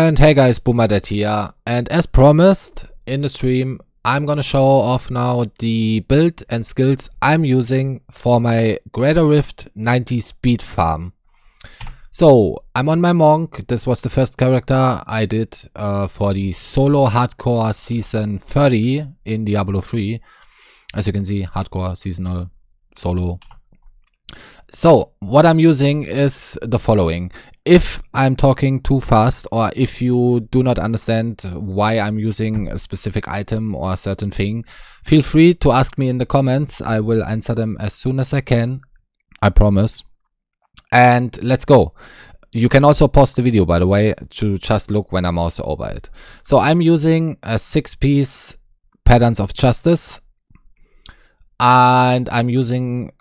And hey guys, Boomerdet here, and as promised in the stream, I'm gonna show off now the build and skills I'm using for my Greater Rift 90 speed farm. So I'm on my monk. This was the first character I did for the solo hardcore season 30 in Diablo 3. As you can see, hardcore, seasonal, solo. So what I'm using is the following. If I'm talking too fast, or if you do not understand why I'm using a specific item or a certain thing, feel free to ask me in the comments. I will answer them as soon as I can, I promise. And let's go. You can also pause the video, by the way, to just look when I'm also over it. So I'm using a 6-piece Paterns of Justice, and I'm using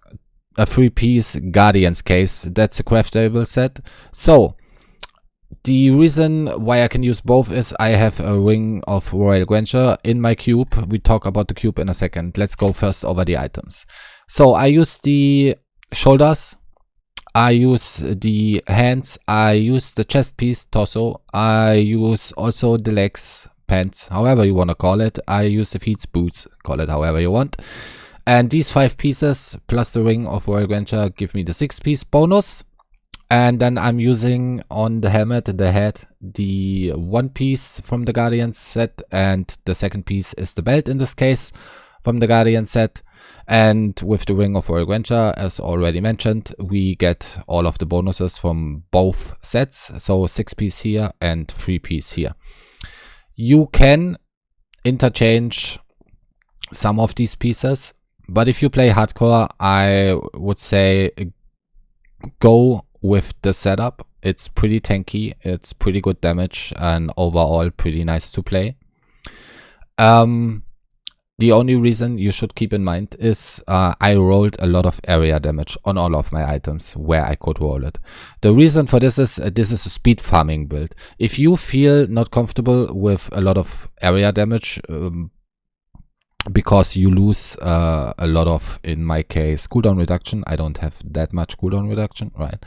a 3-piece Guardian's Case. That's a craftable set. So the reason why I can use both is I have a Ring of Royal Grandeur in my cube. We talk about the cube in a second. Let's go first over the items. So I use the shoulders, I use the hands, I use the chest piece, torso, I use also the legs, pants, however you want to call it. I use the feet, boots, call it however you want. And these 5 pieces plus the Ring of Royal Grandeur give me the 6-piece bonus. And then I'm using on the helmet and the head the 1 piece from the Guardian set, and the 2nd piece is the belt in this case from the Guardian set. And with the Ring of Royal Grandeur, as already mentioned, we get all of the bonuses from both sets. So 6-piece here and 3-piece here. You can interchange some of these pieces, but if you play hardcore, I would say go with the setup. It's pretty tanky, it's pretty good damage, and overall pretty nice to play. The only reason you should keep in mind is I rolled a lot of area damage on all of my items where I could roll it. The reason for this is a speed farming build. If you feel not comfortable with a lot of area damage, because you lose a lot of, in my case, cooldown reduction. I don't have that much cooldown reduction, right?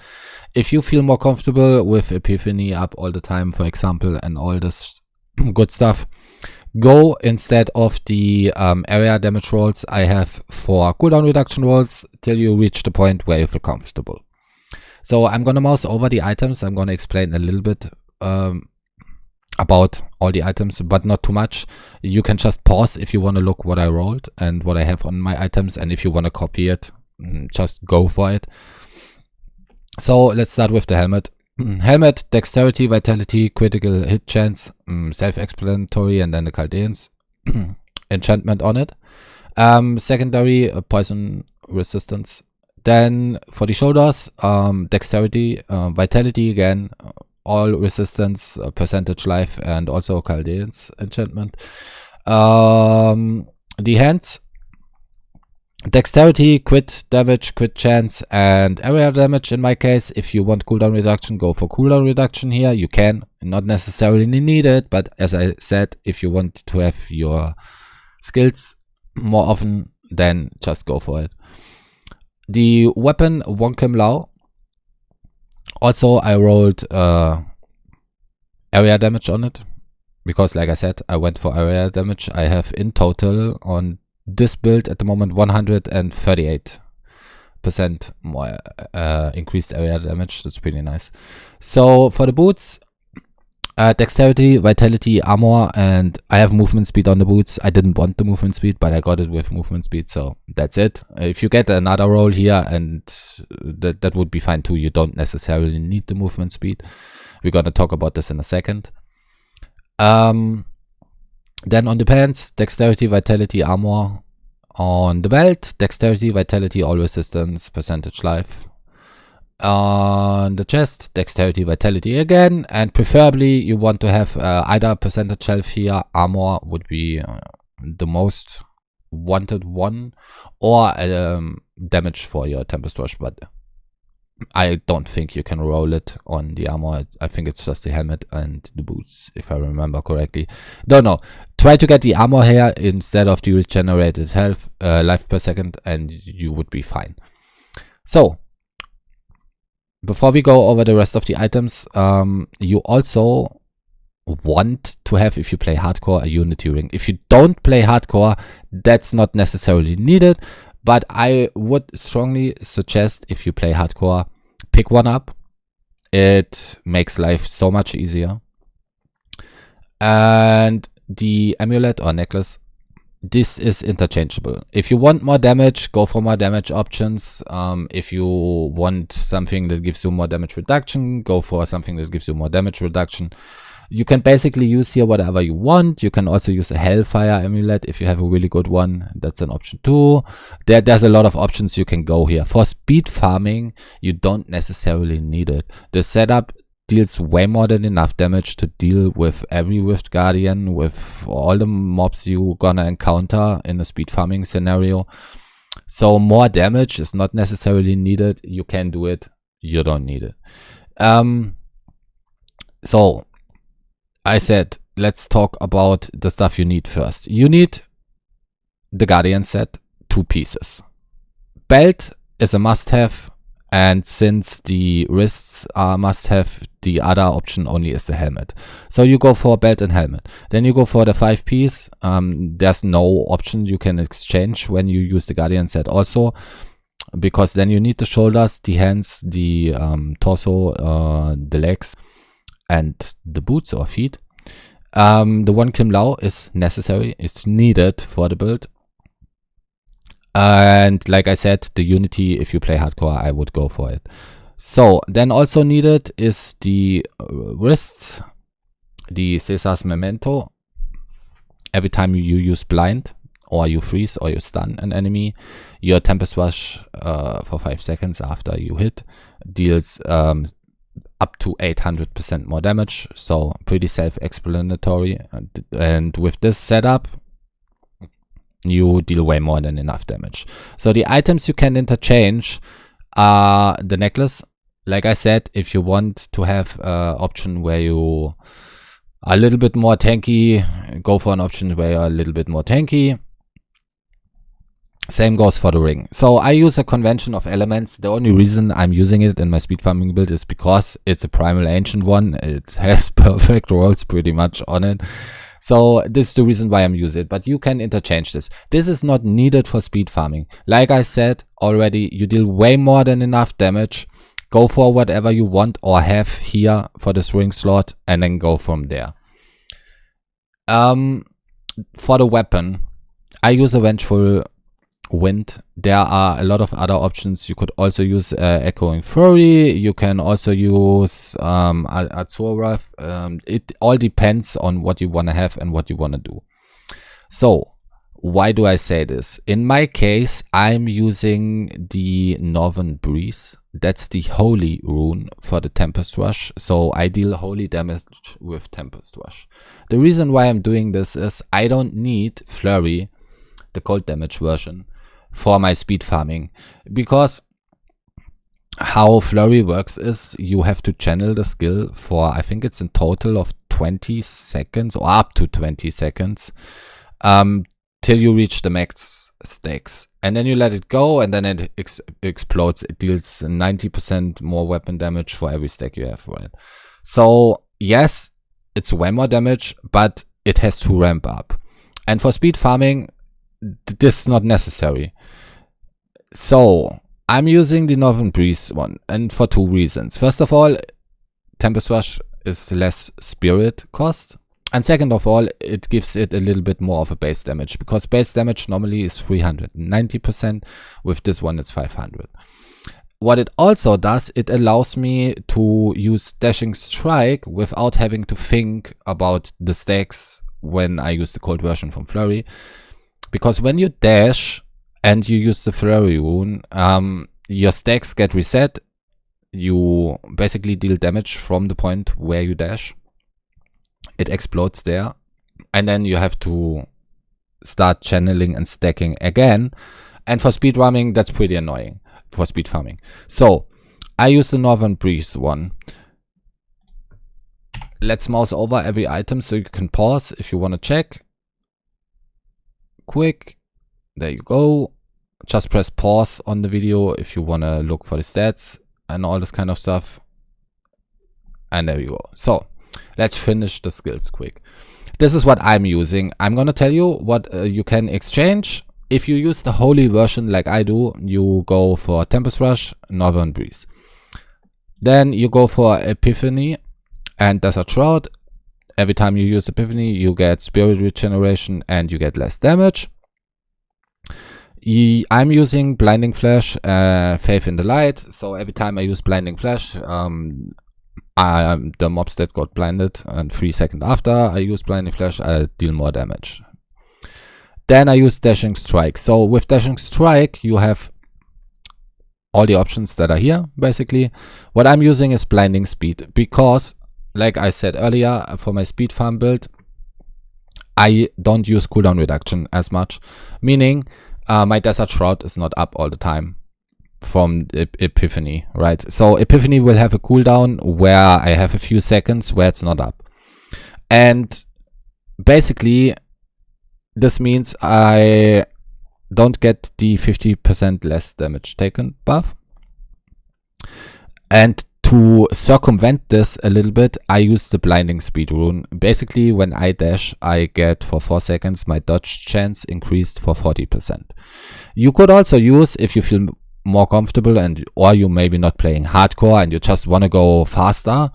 If you feel more comfortable with Epiphany up all the time, for example, and all this good stuff, go instead of the area damage rolls I have for cooldown reduction rolls till you reach the point where you feel comfortable. So I'm gonna mouse over the items. I'm gonna explain a little bit about all the items, but not too much. You can just pause if you want to look what I rolled and what I have on my items, and if you want to copy it, just go for it. So let's start with the helmet. Helmet, dexterity, vitality, critical hit chance, self-explanatory, and then the Chaldeans enchantment on it. Secondary, poison resistance. Then for the shoulders, dexterity, vitality again, all resistance, percentage life, and also Chaldeans enchantment. The hands, dexterity, crit damage, crit chance, and area damage in my case. If you want cooldown reduction, go for cooldown reduction here. You can, not necessarily need it, but as I said, if you want to have your skills more often, then just go for it. The weapon, Wonkim Lao. Also, I rolled area damage on it, because like I said, I went for area damage. I have in total on this build at the moment 138% more increased area damage. That's pretty nice. So for the boots, dexterity, vitality, armor, and I have movement speed on the boots. I didn't want the movement speed, but I got it with movement speed, so that's it. If you get another roll here, and that would be fine too. You don't necessarily need the movement speed. We're gonna talk about this in a second. Then on the pants, dexterity, vitality, armor. On the belt, dexterity, vitality, all resistance, percentage life. On the chest, dexterity, vitality again, and preferably you want to have either percentage health here, armor would be the most wanted one, or damage for your Tempest rush, but I don't think you can roll it on the armor. I think it's just the helmet and the boots, if I remember correctly. Don't know. Try to get the armor here instead of the regenerated health, life per second, and you would be fine. So before we go over the rest of the items, you also want to have if you play hardcore a unity ring. If you don't play hardcore, that's not necessarily needed, but I would strongly suggest, if you play hardcore, pick one up. It makes life so much easier. And the amulet or necklace, this is interchangeable. If you want more damage, go for more damage options. If you want something that gives you more damage reduction, go for something that gives you more damage reduction. You can basically use here whatever you want. You can also use a Hellfire amulet if you have a really good one. That's an option too. There's a lot of options you can go here. For speed farming, you don't necessarily need it. The setup deals way more than enough damage to deal with every Rift Guardian, with all the mobs you're gonna encounter in a speed farming scenario. So more damage is not necessarily needed. You can do it. You don't need it. So I said, let's talk about the stuff you need first. You need the Guardian set, 2 pieces. Belt is a must-have, and since the wrists are must-have, the other option only is the helmet. So you go for belt and helmet. Then you go for the 5-piece. There's no option you can exchange when you use the Guardian set also, because then you need the shoulders, the hands, the torso, the legs, and the boots or feet. The 1 Kim Lao is necessary, it's needed for the build. And like I said, the unity, if you play hardcore, I would go for it. So then also needed is the wrists, the Caesar's Memento. Every time you use blind, or you freeze, or you stun an enemy, your Tempest Rush for 5 seconds after you hit deals up to 800% more damage, so pretty self-explanatory. And with this setup, you deal way more than enough damage. So the items you can interchange are the necklace. Like I said, if you want to have an option where you are a little bit more tanky, go for an option where you're a little bit more tanky. Same goes for the ring. So I use a convention of elements. The only reason I'm using it in my speed farming build is because it's a primal ancient one. It has perfect rolls pretty much on it. So this is the reason why I'm using it, but you can interchange this. This is not needed for speed farming. Like I said already, you deal way more than enough damage. Go for whatever you want or have here for this ring slot, and then go from there. For the weapon, I use a Vengeful Wind. There are a lot of other options. You could also use Echoing Fury. You can also use Azurath. It all depends on what you want to have and what you want to do. So why do I say this? In my case, I'm using the Northern Breeze. That's the holy rune for the Tempest Rush. So I deal holy damage with Tempest Rush. The reason why I'm doing this is I don't need Flurry, the cold damage version, for my speed farming, because how Flurry works is you have to channel the skill for, I think it's in total of 20 seconds or up to 20 seconds till you reach the max stacks, and then you let it go, and then it explodes. It deals 90% more weapon damage for every stack you have for it. So yes, it's way more damage, but it has to ramp up, and for speed farming this is not necessary. So I'm using the Northern Breeze one, and for 2 reasons. First of all, Tempest Rush is less spirit cost, and second of all, it gives it a little bit more of a base damage, because base damage normally is 390%. With this one it's 500. What it also does, it allows me to use Dashing Strike without having to think about the stacks when I use the cold version from Flurry. Because when you dash and you use the Flurry rune, your stacks get reset. You basically deal damage from the point where you dash. It explodes there. And then you have to start channeling and stacking again. And for speed farming, that's pretty annoying for speed farming. So I use the Northern Breeze one. Let's mouse over every item so you can pause if you want to check. Quick, there you go. Just press pause on the video if you want to look for the stats and all this kind of stuff, and there you go. So Let's finish the skills quick. This is what I'm using. I'm gonna tell you what you can exchange. If you use the holy version like I do, you go for Tempest Rush, Northern Breeze. Then you go for Epiphany and Desert Shroud. Every time you use Epiphany, you get Spirit Regeneration and you get less damage. I'm using Blinding Flash, Faith in the Light. So every time I use Blinding Flash, the mobs that got blinded, and 3 seconds after I use Blinding Flash, I deal more damage. Then I use Dashing Strike. So with Dashing Strike, you have all the options that are here, basically. What I'm using is Blinding Speed, because, like I said earlier, for my speed farm build, I don't use cooldown reduction as much, meaning my Desert Shroud is not up all the time from Epiphany, right? So Epiphany will have a cooldown where I have a few seconds where it's not up. And basically, this means I don't get the 50% less damage taken buff. And to circumvent this a little bit, I use the Blinding Speed rune. Basically, when I dash, I get for 4 seconds my dodge chance increased for 40%. You could also use, if you feel more comfortable or you maybe not playing hardcore and you just want to go faster,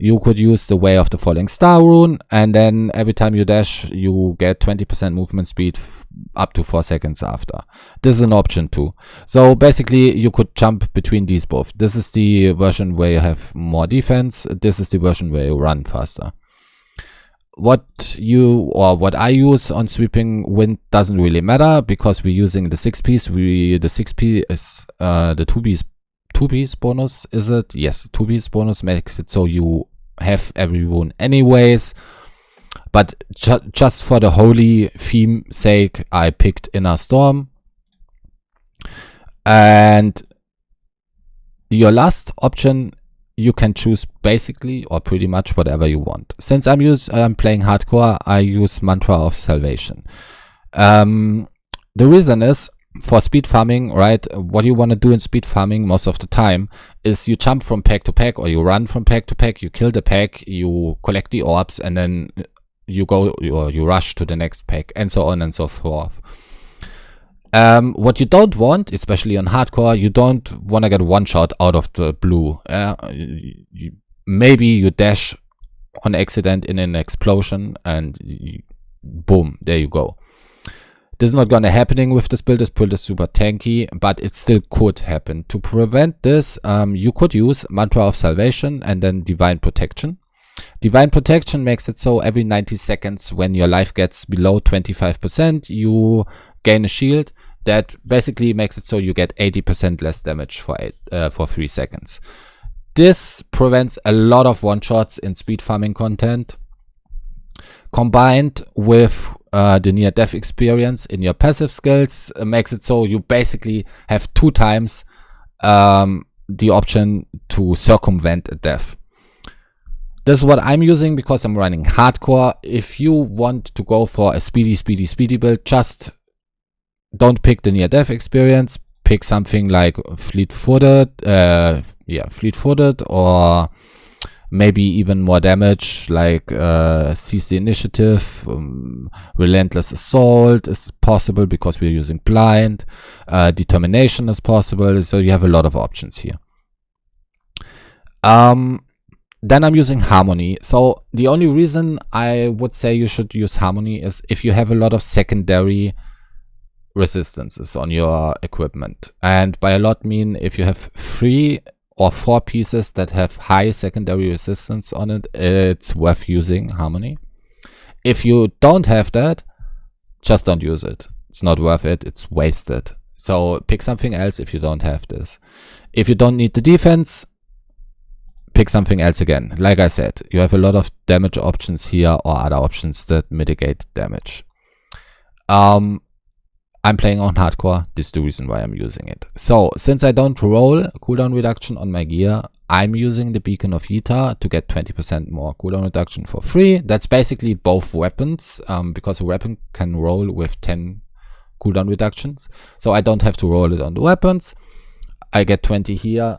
you could use the Way of the Falling Star rune, and then every time you dash, you get 20% movement speed up to 4 seconds after. This is an option too. So basically, you could jump between these both. This is the version where you have more defense. This is the version where you run faster. What I use on Sweeping Wind doesn't really matter, because we're using the 6-piece. The 6-piece is the 2-piece bonus, is it? Yes, 2-piece bonus makes it so you have every rune anyways. But just for the holy theme sake, I picked Inner Storm. And your last option, you can choose basically or pretty much whatever you want. Since I'm playing hardcore, I use Mantra of Salvation. The reason is, for speed farming, right, what you want to do in speed farming most of the time is you jump from pack to pack, or you run from pack to pack, you kill the pack, you collect the orbs, and then you go or you rush to the next pack, and so on and so forth. What you don't want, especially on hardcore, you don't want to get one shot out of the blue. Maybe you dash on accident in an explosion and boom, there you go. This is not going to happen with this build. This build is super tanky, but it still could happen. To prevent this, you could use Mantra of Salvation and then Divine Protection. Divine Protection makes it so every 90 seconds when your life gets below 25%, you gain a shield. That basically makes it so you get 80% less damage for 3 seconds. This prevents a lot of one-shots in speed farming content. Combined with the near-death experience in your passive skills, makes it so you basically have 2 times the option to circumvent a death. This is what I'm using because I'm running hardcore. If you want to go for a speedy build, just don't pick the near-death experience. Pick something like fleet-footed, or maybe even more damage, like Seize the Initiative, Relentless Assault is possible because we're using Blind, Determination is possible, so you have a lot of options here. Then I'm using Harmony. So the only reason I would say you should use Harmony is if you have a lot of secondary resistances on your equipment. And by a lot mean if you have 3 or 4 pieces that have high secondary resistance on it, it's worth using Harmony. If you don't have that, just don't use it. It's not worth it. It's wasted. So pick something else if you don't have this. If you don't need the defense, pick something else again. Like I said, you have a lot of damage options here or other options that mitigate damage. I'm playing on hardcore. This is the reason why I'm using it. So since I don't roll cooldown reduction on my gear, I'm using the Beacon of Yta to get 20% more cooldown reduction for free. That's basically both weapons, because a weapon can roll with 10 cooldown reductions. So I don't have to roll it on the weapons. I get 20 here.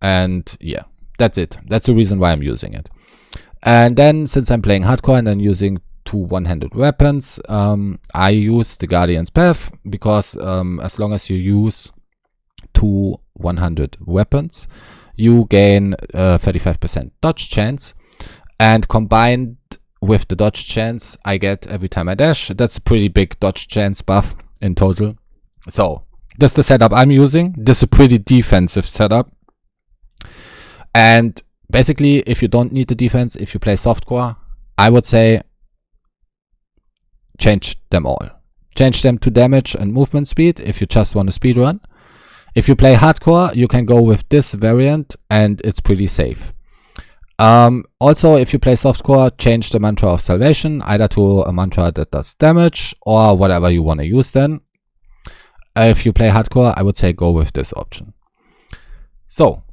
And yeah, that's it. That's the reason why I'm using it. And then, since I'm playing hardcore and I'm using 2 one-handed weapons, I use the Guardian's Path, because as long as you use 2 one-handed weapons, you gain 35% dodge chance, and combined with the dodge chance I get every time I dash, that's a pretty big dodge chance buff in total. So that's the setup I'm using. This is a pretty defensive setup, and basically, if you don't need the defense, if you play softcore, I would say change them all. Change them to damage and movement speed if you just want to speedrun. If you play hardcore, you can go with this variant, and it's pretty safe. Also, if you play softcore, change the mantra of salvation, either to a mantra that does damage, or whatever you want to use then. If you play hardcore, I would say go with this option. So,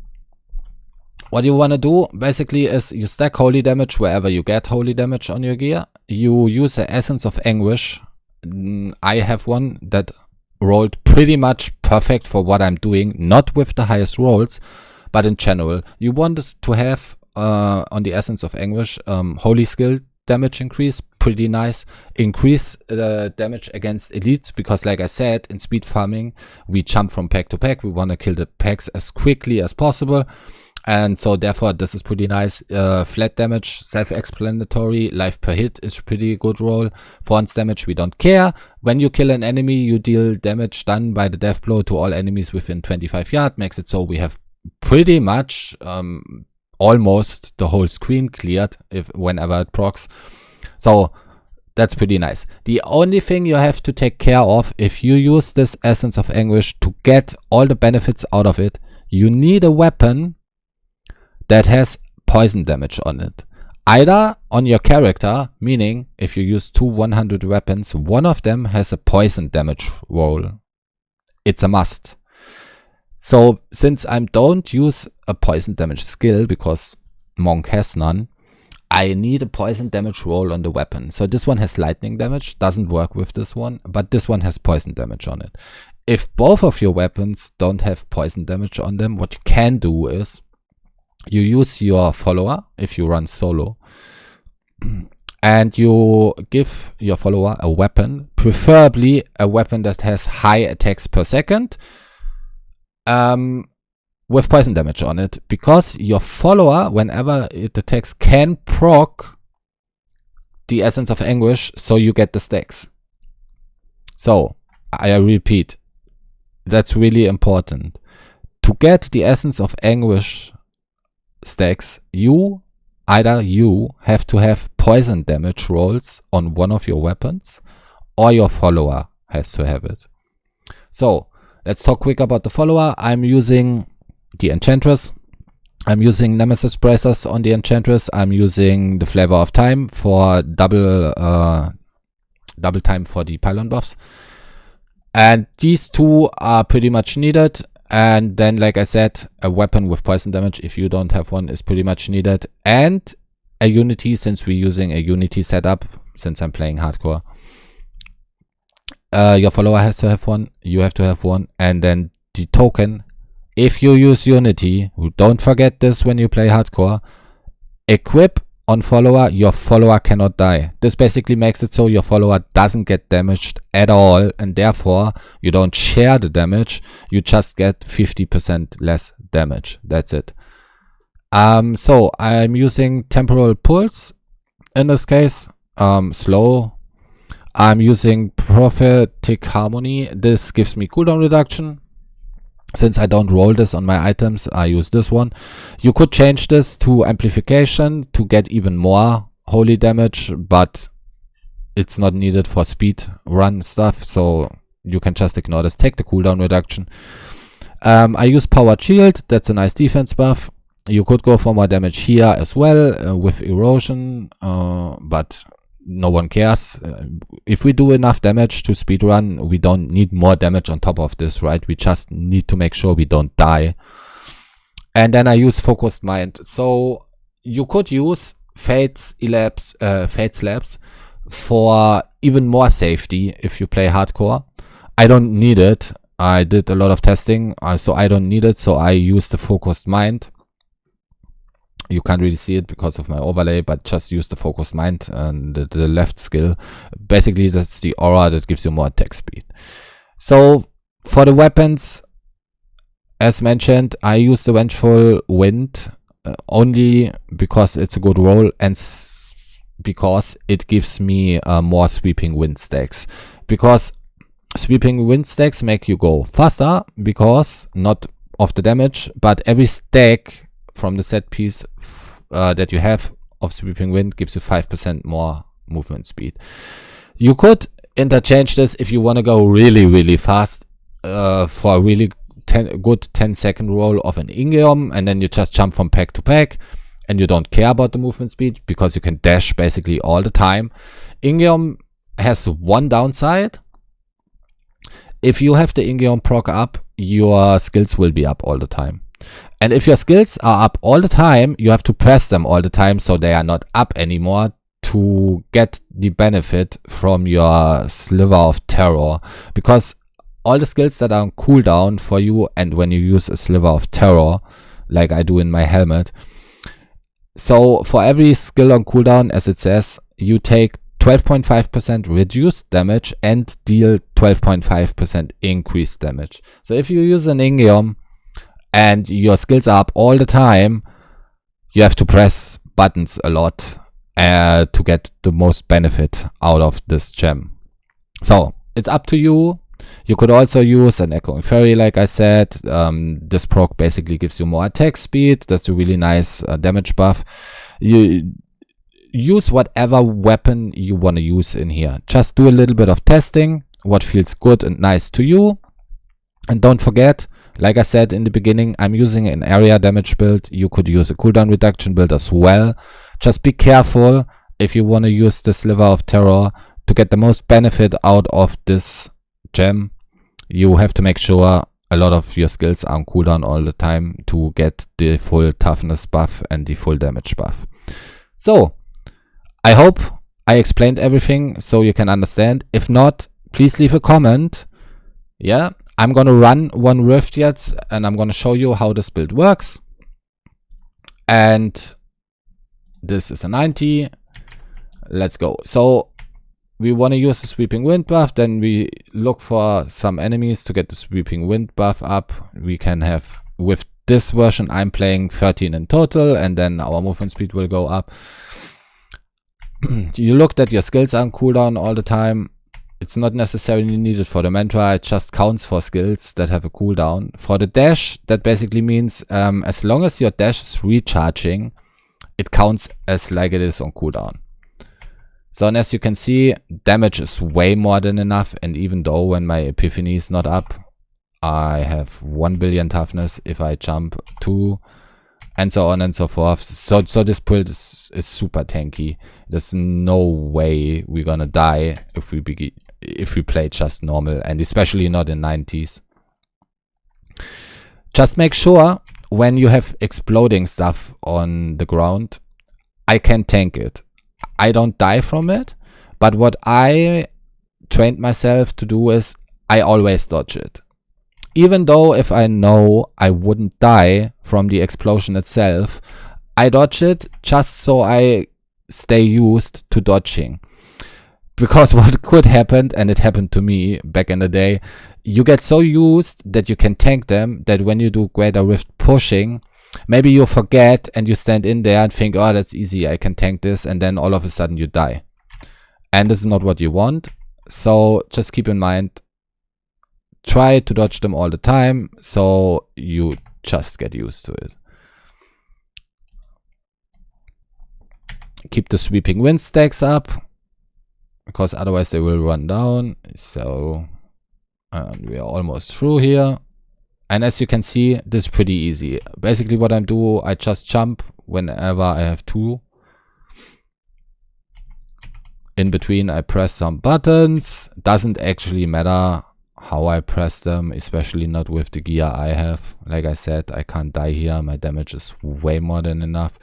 what you want to do basically is you stack holy damage wherever you get holy damage on your gear. You use the Essence of Anguish. I have one that rolled pretty much perfect for what I'm doing, not with the highest rolls, but in general. You want to have on the Essence of Anguish holy skill damage increase, pretty nice. Increase the damage against elites, because like I said, in speed farming we jump from pack to pack. We want to kill the packs as quickly as possible, and so therefore this is pretty nice. Flat damage, self-explanatory. Life per hit is pretty good roll. Force damage, we don't care. When you kill an enemy, you deal damage done by the death blow to all enemies within 25 yards. Makes it so we have pretty much almost the whole screen cleared whenever it procs. So that's pretty nice. The only thing you have to take care of, if you use this Essence of Anguish to get all the benefits out of it, you need a weapon that has poison damage on it. Either on your character, meaning if you use 2 100 weapons, one of them has a poison damage roll. It's a must. So since I don't use a poison damage skill, because Monk has none, I need a poison damage roll on the weapon. So this one has lightning damage, doesn't work with this one, but this one has poison damage on it. If both of your weapons don't have poison damage on them, what you can do is you use your follower if you run solo, and you give your follower a weapon, preferably a weapon that has high attacks per second, with poison damage on it, because your follower, whenever it attacks, can proc the Essence of Anguish, so you get the stacks. So I repeat, that's really important. To get the Essence of Anguish stacks, either you have to have poison damage rolls on one of your weapons, or your follower has to have it. So let's talk quick about the follower. I'm using the Enchantress. I'm using Nemesis Bracers on the Enchantress. I'm using the Flavor of Time for double time for the pylon buffs. And these two are pretty much needed. And then, like I said, a weapon with poison damage, if you don't have one, is pretty much needed. And a Unity, since we're using a Unity setup, since I'm playing hardcore. Your follower has to have one, you have to have one, and then the token. If you use Unity, don't forget this when you play hardcore, equip on follower, your follower cannot die. This basically makes it so your follower doesn't get damaged at all, and therefore you don't share the damage, you just get 50% less damage. That's it. So I'm using Temporal Pulse in this case, slow. I'm using Prophetic Harmony. This gives me cooldown reduction. Since I don't roll this on my items, I use this one. You could change this to Amplification to get even more holy damage, but it's not needed for speed run stuff, so you can just ignore this. Take the cooldown reduction. I use Powered Shield. That's a nice defense buff. You could go for more damage here as well with Erosion, but no one cares. If we do enough damage to speedrun, we don't need more damage on top of this, right? We just need to make sure we don't die. And then I use Focused Mind. So you could use Fate Slabs for even more safety if you play hardcore. I don't need it. I did a lot of testing, so I don't need it. So I use the Focused Mind. You can't really see it because of my overlay, but just use the focused mind and the left skill. Basically, that's the aura that gives you more attack speed. So for the weapons, as mentioned, I use the Vengeful Wind only because it's a good roll and because it gives me more Sweeping Wind stacks. Because Sweeping Wind stacks make you go faster, because not of the damage, but every stack from the set piece that you have of Sweeping Wind gives you 5% more movement speed. You could interchange this if you want to go really fast for a really good 10-second roll of an Ingeom, and then you just jump from pack to pack and you don't care about the movement speed because you can dash basically all the time. Ingeom has one downside. If you have the Ingeom proc up, your skills will be up all the time. And if your skills are up all the time, you have to press them all the time so they are not up anymore to get the benefit from your Sliver of Terror. Because all the skills that are on cooldown for you, and when you use a Sliver of Terror, like I do in my helmet, so for every skill on cooldown, as it says, you take 12.5% reduced damage and deal 12.5% increased damage. So if you use an Ingeom and your skills are up all the time, you have to press buttons a lot to get the most benefit out of this gem. So it's up to you. You could also use an Echoing Fairy, like I said. This proc basically gives you more attack speed. That's a really nice damage buff. You use whatever weapon you want to use in here. Just do a little bit of testing, what feels good and nice to you. And don't forget, like I said in the beginning, I'm using an area damage build. You could use a cooldown reduction build as well. Just be careful if you want to use the Sliver of Terror to get the most benefit out of this gem. You have to make sure a lot of your skills are on cooldown all the time to get the full toughness buff and the full damage buff. So I hope I explained everything so you can understand. If not, please leave a comment. Yeah, I'm gonna run one rift yet and I'm gonna show you how this build works. And this is a 90. Let's go. So we want to use the Sweeping Wind buff, then we look for some enemies to get the Sweeping Wind buff up. We can have, with this version I'm playing, 13 in total, and then our movement speed will go up. You look that your skills are on cooldown all the time. It's not necessarily needed for the mantra, it just counts for skills that have a cooldown. For the dash, that basically means as long as your dash is recharging, it counts as like it is on cooldown. So, and as you can see, damage is way more than enough, and even though when my Epiphany is not up, I have 1 billion toughness if I jump 2, and so on and so forth. So this build is super tanky. There's no way we're gonna die if we play just normal, and especially not in 90s. Just make sure when you have exploding stuff on the ground, I can tank it. I don't die from it, but what I trained myself to do is I always dodge it. Even though if I know I wouldn't die from the explosion itself, I dodge it just so I stay used to dodging. Because what could happen, and it happened to me back in the day, you get so used that you can tank them that when you do Greater Rift pushing, maybe you forget and you stand in there and think, oh, that's easy, I can tank this, and then all of a sudden you die. And this is not what you want. So just keep in mind, try to dodge them all the time so you just get used to it. Keep the Sweeping Wind stacks up, because otherwise they will run down. So we are almost through here. And as you can see, this is pretty easy. Basically what I do, I just jump whenever I have to. In between I press some buttons. Doesn't actually matter how I press them, especially not with the gear I have. Like I said, I can't die here. My damage is way more than enough.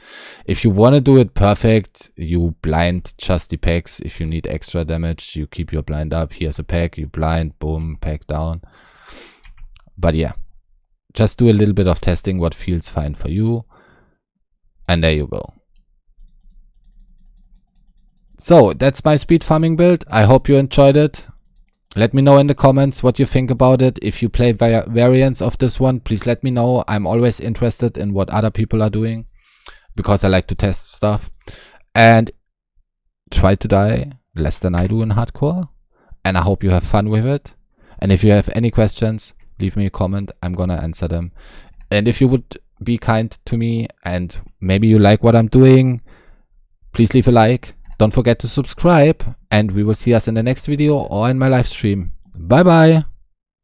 If you want to do it perfect, you blind just the packs. If you need extra damage, you keep your blind up. Here's a pack, you blind, boom, pack down. But yeah. Just do a little bit of testing what feels fine for you. And there you go. So that's my speed farming build. I hope you enjoyed it. Let me know in the comments what you think about it. If you play variants of this one, please let me know. I'm always interested in what other people are doing because I like to test stuff. And try to die less than I do in hardcore. And I hope you have fun with it. And if you have any questions, leave me a comment. I'm gonna answer them. And if you would be kind to me and maybe you like what I'm doing, please leave a like. Don't forget to subscribe, and we will see us in the next video or in my live stream. Bye bye.